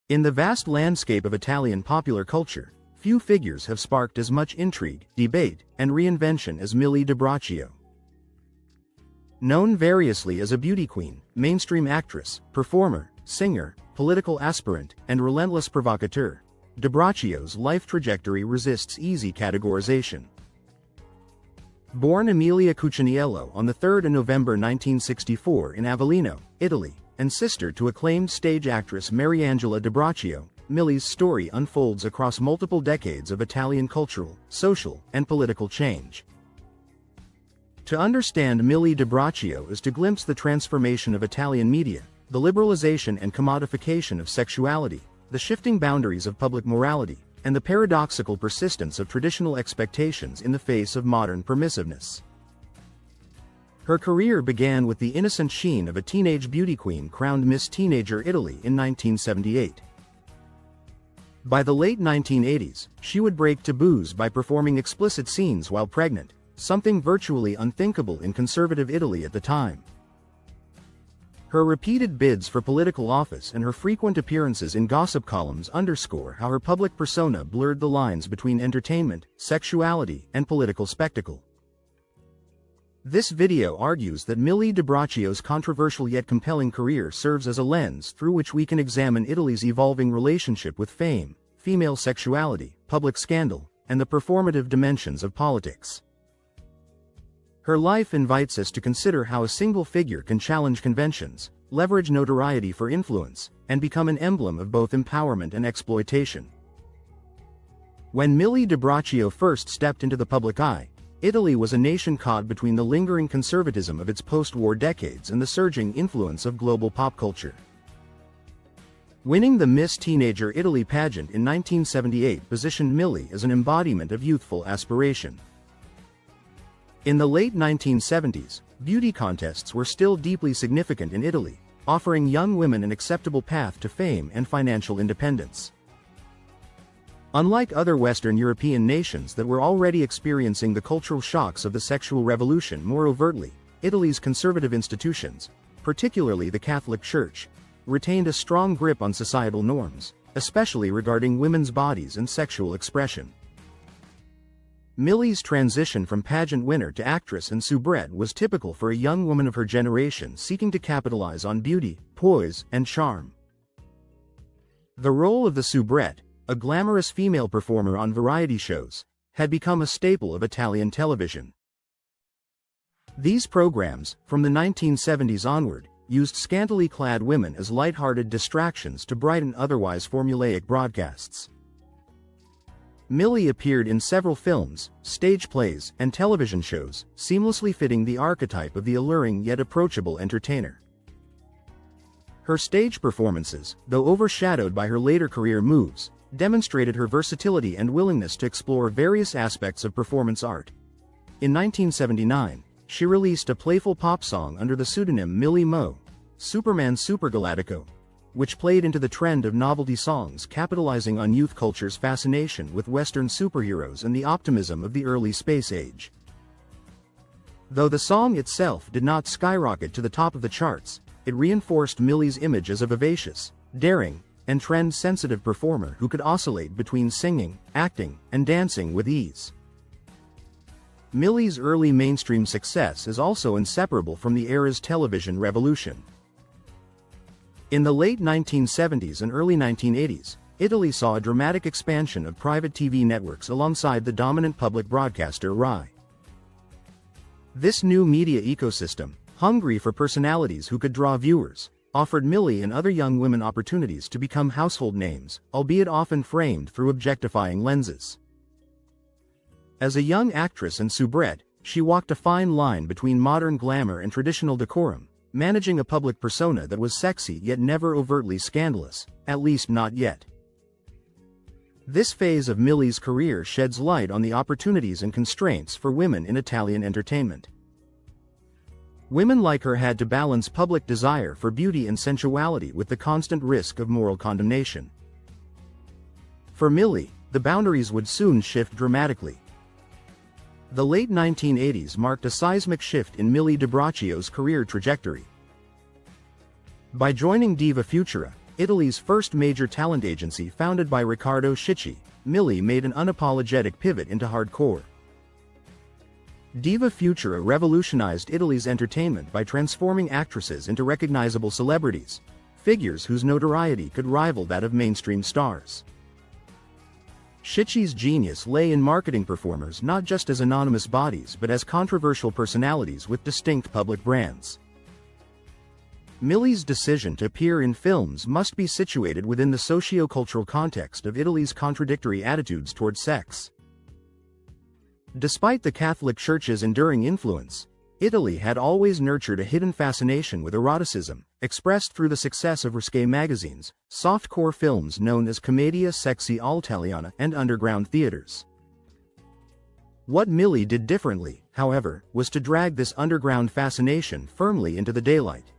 In the vast landscape of Italian popular culture, few figures have sparked as much intrigue, debate, and reinvention as Millie de Braccio. Known variously as a beauty queen, mainstream actress, performer, singer, political aspirant, and relentless provocateur, de Braccio's life trajectory resists easy categorization. Born Emilia Cuciniello on 3 November 1964 in Avellino, Italy, and sister to acclaimed stage actress Mariangela de Braccio, Millie's story unfolds across multiple decades of Italian cultural, social, and political change. To understand Millie de Braccio is to glimpse the transformation of Italian media, the liberalization and commodification of sexuality, the shifting boundaries of public morality, and the paradoxical persistence of traditional expectations in the face of modern permissiveness. Her career began with the innocent sheen of a teenage beauty queen crowned Miss Teenager Italy in 1978. By the late 1980s, she would break taboos by performing explicit scenes while pregnant, something virtually unthinkable in conservative Italy at the time. Her repeated bids for political office and her frequent appearances in gossip columns underscore how her public persona blurred the lines between entertainment, sexuality, and political spectacle. This video argues that Millie de Braccio's controversial yet compelling career serves as a lens through which we can examine Italy's evolving relationship with fame, female sexuality, public scandal, and the performative dimensions of politics. Her life invites us to consider how a single figure can challenge conventions, leverage notoriety for influence, and become an emblem of both empowerment and exploitation. When Millie de Braccio first stepped into the public eye, Italy was a nation caught between the lingering conservatism of its post-war decades and the surging influence of global pop culture. Winning the Miss Teenager Italy pageant in 1978 positioned Millie as an embodiment of youthful aspiration. In the late 1970s, beauty contests were still deeply significant in Italy, offering young women an acceptable path to fame and financial independence. Unlike other Western European nations that were already experiencing the cultural shocks of the sexual revolution more overtly, Italy's conservative institutions, particularly the Catholic Church, retained a strong grip on societal norms, especially regarding women's bodies and sexual expression. Millie's transition from pageant winner to actress and soubrette was typical for a young woman of her generation seeking to capitalize on beauty, poise, and charm. The role of the soubrette, a glamorous female performer on variety shows, had become a staple of Italian television. These programs, from the 1970s onward, used scantily clad women as light-hearted distractions to brighten otherwise formulaic broadcasts. Millie appeared in several films, stage plays, and television shows, seamlessly fitting the archetype of the alluring yet approachable entertainer. Her stage performances, though overshadowed by her later career moves, demonstrated her versatility and willingness to explore various aspects of performance art. In 1979, she released a playful pop song under the pseudonym Millie Mo, Superman Supergalactico, which played into the trend of novelty songs capitalizing on youth culture's fascination with Western superheroes and the optimism of the early space age. Though the song itself did not skyrocket to the top of the charts, it reinforced Millie's image as a vivacious, daring, and trend-sensitive performer who could oscillate between singing, acting, and dancing with ease. Millie's early mainstream success is also inseparable from the era's television revolution. In the late 1970s and early 1980s, Italy saw a dramatic expansion of private TV networks alongside the dominant public broadcaster RAI. This new media ecosystem, hungry for personalities who could draw viewers, offered Millie and other young women opportunities to become household names, albeit often framed through objectifying lenses. As a young actress and soubrette, she walked a fine line between modern glamour and traditional decorum, managing a public persona that was sexy yet never overtly scandalous, at least not yet. This phase of Millie's career sheds light on the opportunities and constraints for women in Italian entertainment. Women like her had to balance public desire for beauty and sensuality with the constant risk of moral condemnation. For Millie, the boundaries would soon shift dramatically. The late 1980s marked a seismic shift in Millie de Braccio's career trajectory. By joining Diva Futura, Italy's first major talent agency founded by Riccardo Schicchi, Milli made an unapologetic pivot into hardcore. Diva Futura revolutionized Italy's entertainment by transforming actresses into recognizable celebrities, figures whose notoriety could rival that of mainstream stars. Schicchi's genius lay in marketing performers not just as anonymous bodies but as controversial personalities with distinct public brands. Milli's decision to appear in films must be situated within the socio-cultural context of Italy's contradictory attitudes toward sex. Despite the Catholic Church's enduring influence, Italy had always nurtured a hidden fascination with eroticism, expressed through the success of risque magazines, softcore films known as commedia sexuality, and underground theaters. What Milli did differently, however, was to drag this underground fascination firmly into the daylight.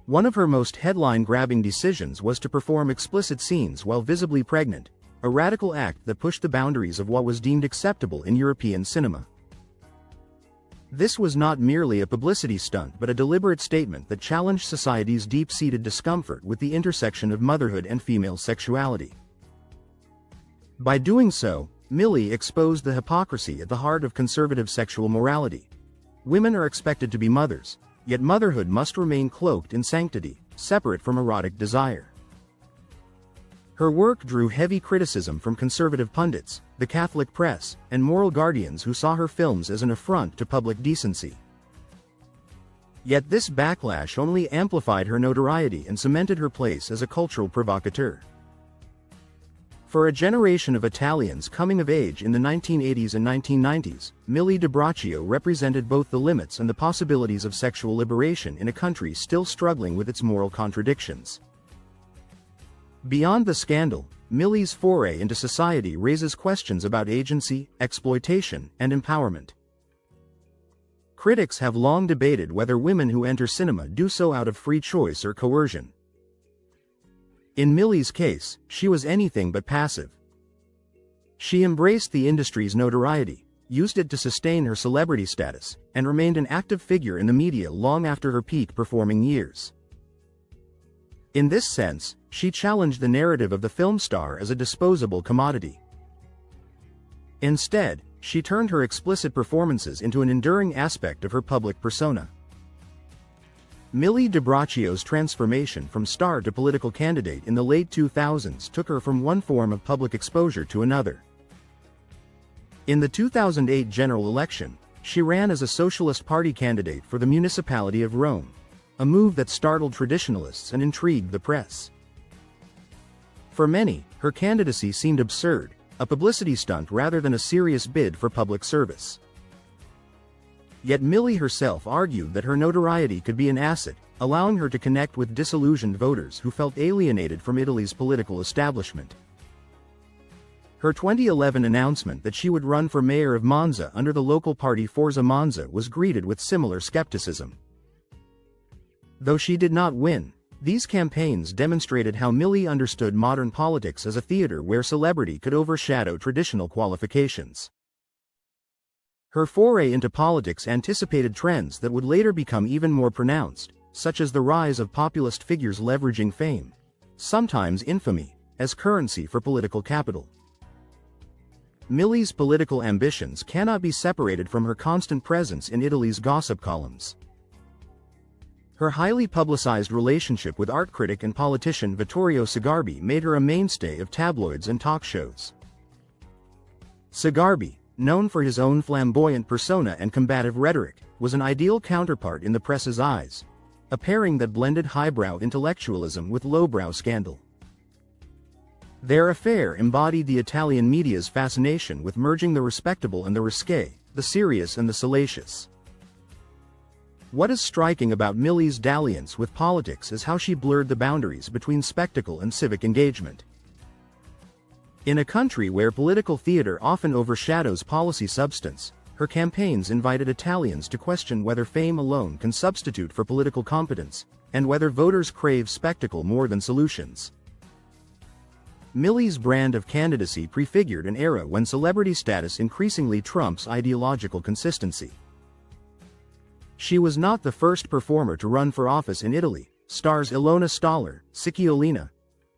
One of her most headline-grabbing decisions was to perform explicit scenes while visibly pregnant, a radical act that pushed the boundaries of what was deemed acceptable in European cinema. This was not merely a publicity stunt but a deliberate statement that challenged society's deep-seated discomfort with the intersection of motherhood and female sexuality. By doing so, Milli exposed the hypocrisy at the heart of conservative sexual morality. Women are expected to be mothers, yet motherhood must remain cloaked in sanctity, separate from erotic desire. Her work drew heavy criticism from conservative pundits, the Catholic press, and moral guardians who saw her films as an affront to public decency. Yet this backlash only amplified her notoriety and cemented her place as a cultural provocateur. For a generation of Italians coming of age in the 1980s and 1990s, Milli di Braccio represented both the limits and the possibilities of sexual liberation in a country still struggling with its moral contradictions. Beyond the scandal, Milli's foray into society raises questions about agency, exploitation, and empowerment. Critics have long debated whether women who enter cinema do so out of free choice or coercion. In Milli's case, she was anything but passive. She embraced the industry's notoriety, used it to sustain her celebrity status, and remained an active figure in the media long after her peak performing years. In this sense, she challenged the narrative of the film star as a disposable commodity. Instead, she turned her explicit performances into an enduring aspect of her public persona. Milli di Braccio's transformation from star to political candidate in the late 2000s took her from one form of public exposure to another. In the 2008 general election, she ran as a Socialist Party candidate for the municipality of Rome, a move that startled traditionalists and intrigued the press. For many, her candidacy seemed absurd, a publicity stunt rather than a serious bid for public service. Yet Milli herself argued that her notoriety could be an asset, allowing her to connect with disillusioned voters who felt alienated from Italy's political establishment. Her 2011 announcement that she would run for mayor of Monza under the local party Forza Monza was greeted with similar skepticism. Though she did not win, these campaigns demonstrated how Milli understood modern politics as a theater where celebrity could overshadow traditional qualifications. Her foray into politics anticipated trends that would later become even more pronounced, such as the rise of populist figures leveraging fame, sometimes infamy, as currency for political capital. Milli's political ambitions cannot be separated from her constant presence in Italy's gossip columns. Her highly publicized relationship with art critic and politician Vittorio Sgarbi made her a mainstay of tabloids and talk shows. Sgarbi, known for his own flamboyant persona and combative rhetoric, was an ideal counterpart in the press's eyes, a pairing that blended highbrow intellectualism with lowbrow scandal. Their affair embodied the Italian media's fascination with merging the respectable and the risque, the serious and the salacious. What is striking about Milli's dalliance with politics is how she blurred the boundaries between spectacle and civic engagement. In a country where political theater often overshadows policy substance, her campaigns invited Italians to question whether fame alone can substitute for political competence, and whether voters crave spectacle more than solutions. Milli's brand of candidacy prefigured an era when celebrity status increasingly trumps ideological consistency. She was not the first performer to run for office in Italy, stars Ilona Stoller, Sicciolina,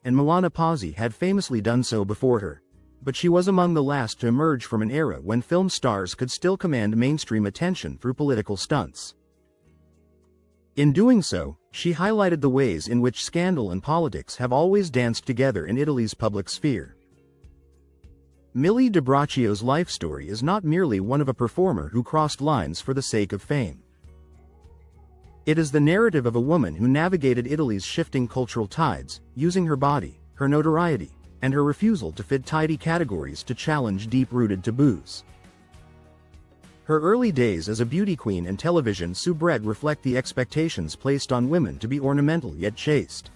and Milana Pazzi had famously done so before her, but she was among the last to emerge from an era when film stars could still command mainstream attention through political stunts. In doing so, she highlighted the ways in which scandal and politics have always danced together in Italy's public sphere. Millie de Braccio's life story is not merely one of a performer who crossed lines for the sake of fame. It is the narrative of a woman who navigated Italy's shifting cultural tides, using her body, her notoriety, and her refusal to fit tidy categories to challenge deep-rooted taboos. Her early days as a beauty queen and television soubrette reflect the expectations placed on women to be ornamental yet chaste.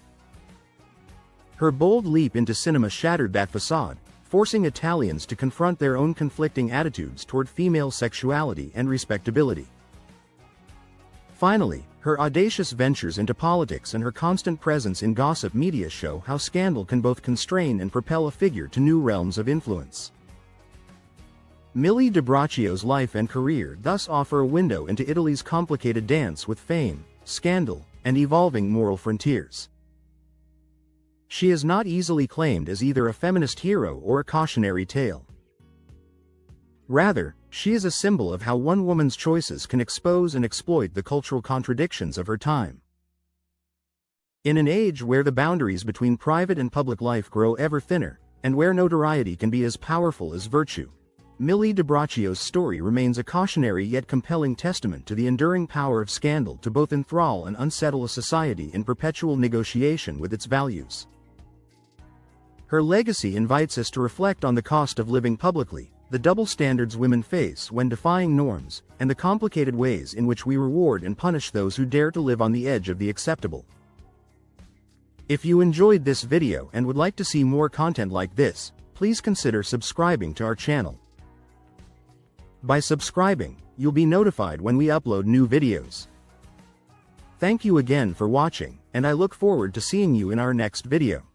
Her bold leap into cinema shattered that facade, forcing Italians to confront their own conflicting attitudes toward female sexuality and respectability. Finally, her audacious ventures into politics and her constant presence in gossip media show how scandal can both constrain and propel a figure to new realms of influence. Millie de Braccio's life and career thus offer a window into Italy's complicated dance with fame, scandal, and evolving moral frontiers. She is not easily claimed as either a feminist hero or a cautionary tale. Rather, she is a symbol of how one woman's choices can expose and exploit the cultural contradictions of her time. In an age where the boundaries between private and public life grow ever thinner, and where notoriety can be as powerful as virtue, Millie de Braccio's story remains a cautionary yet compelling testament to the enduring power of scandal to both enthrall and unsettle a society in perpetual negotiation with its values. Her legacy invites us to reflect on the cost of living publicly, the double standards women face when defying norms, and the complicated ways in which we reward and punish those who dare to live on the edge of the acceptable. If you enjoyed this video and would like to see more content like this, please consider subscribing to our channel. By subscribing, you'll be notified when we upload new videos. Thank you again for watching, and I look forward to seeing you in our next video.